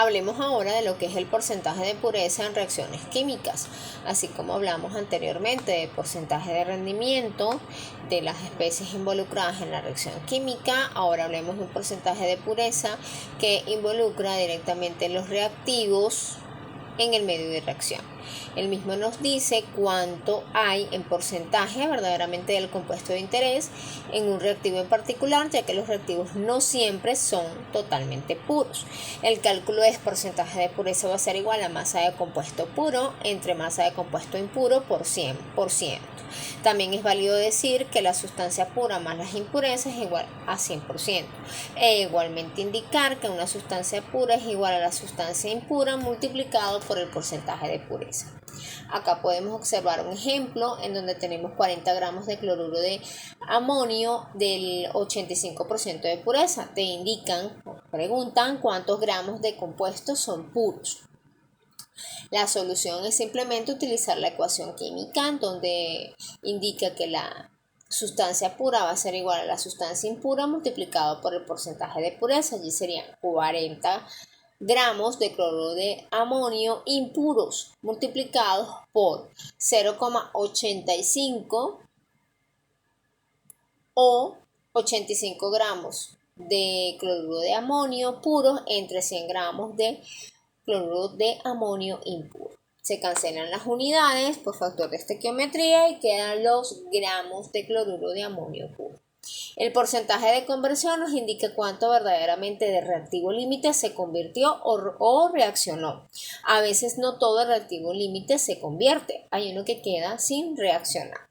Hablemos ahora de lo que es el porcentaje de pureza en reacciones químicas, así como hablamos anteriormente de porcentaje de rendimiento de las especies involucradas en la reacción química. Ahora hablemos de un porcentaje de pureza que involucra directamente los reactivos en el medio de reacción. El mismo nos dice cuánto hay en porcentaje verdaderamente del compuesto de interés en un reactivo en particular, ya que los reactivos no siempre son totalmente puros. El cálculo es porcentaje de pureza va a ser igual a masa de compuesto puro entre masa de compuesto impuro por 100%. También es válido decir que la sustancia pura más las impurezas es igual a 100%. E igualmente indicar que una sustancia pura es igual a la sustancia impura multiplicado por el porcentaje de pureza. Acá podemos observar un ejemplo en donde tenemos 40 gramos de cloruro de amonio del 85% de pureza. Te indican o preguntan cuántos gramos de compuestos son puros. La solución es simplemente utilizar la ecuación química donde indica que la sustancia pura va a ser igual a la sustancia impura multiplicado por el porcentaje de pureza. Allí serían 40 gramos de cloruro de amonio impuros multiplicados por 0,85 o 85 gramos de cloruro de amonio puros entre 100 gramos de cloruro de amonio impuro. Se cancelan las unidades por factor de estequiometría y quedan los gramos de cloruro de amonio puro. El porcentaje de conversión nos indica cuánto verdaderamente de reactivo límite se convirtió o reaccionó. A veces no todo el reactivo límite se convierte, hay uno que queda sin reaccionar.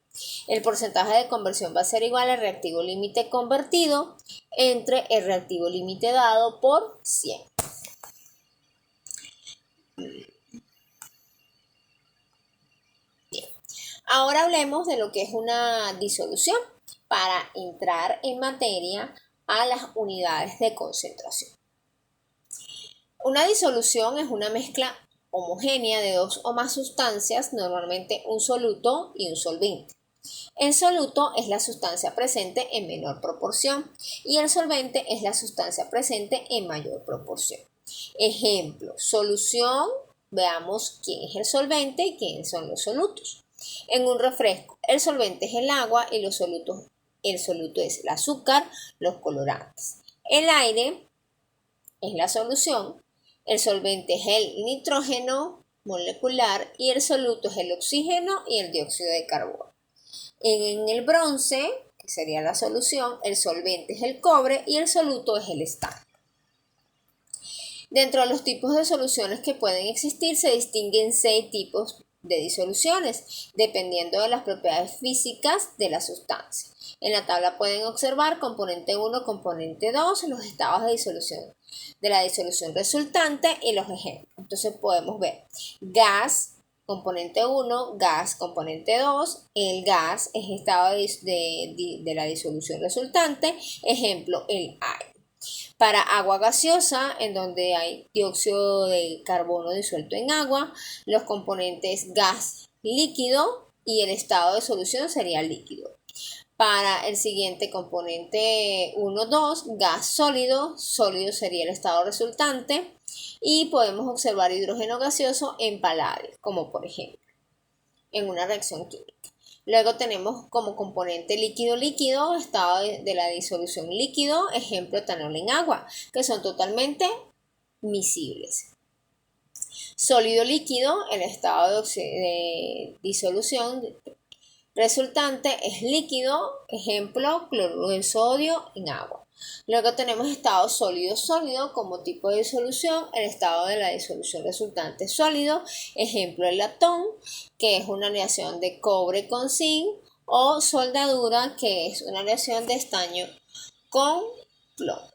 El porcentaje de conversión va a ser igual al reactivo límite convertido entre el reactivo límite dado por 100. Bien. Ahora hablemos de lo que es una disolución para entrar en materia a las unidades de concentración. Una disolución es una mezcla homogénea de dos o más sustancias, normalmente un soluto y un solvente. El soluto es la sustancia presente en menor proporción y el solvente es la sustancia presente en mayor proporción. Ejemplo, solución, veamos quién es el solvente y quiénes son los solutos. En un refresco, el solvente es el agua y el soluto es el azúcar, los colorantes. El aire es la solución, el solvente es el nitrógeno molecular y el soluto es el oxígeno y el dióxido de carbono. En el bronce, que sería la solución, el solvente es el cobre y el soluto es el estaño. Dentro de los tipos de soluciones que pueden existir se distinguen 6 tipos de disoluciones, dependiendo de las propiedades físicas de la sustancia. En la tabla pueden observar componente 1, componente 2, los estados de la disolución resultante y los ejemplos. Entonces podemos ver gas, componente 1, gas, componente 2, el gas es estado de la disolución resultante, ejemplo, el aire. Para agua gaseosa, en donde hay dióxido de carbono disuelto en agua, los componentes gas, líquido y el estado de solución sería líquido. Para el siguiente componente 1, 2, gas sólido, sólido sería el estado resultante y podemos observar hidrógeno gaseoso en paladio, como por ejemplo en una reacción química. Luego tenemos como componente líquido-líquido, estado de la disolución líquido, ejemplo etanol en agua, que son totalmente miscibles. Sólido-líquido, el estado de disolución resultante es líquido, ejemplo cloruro de sodio en agua. Luego tenemos estado sólido-sólido como tipo de disolución, el estado de la disolución resultante sólido, ejemplo el latón, que es una aleación de cobre con zinc, o soldadura, que es una aleación de estaño con plomo.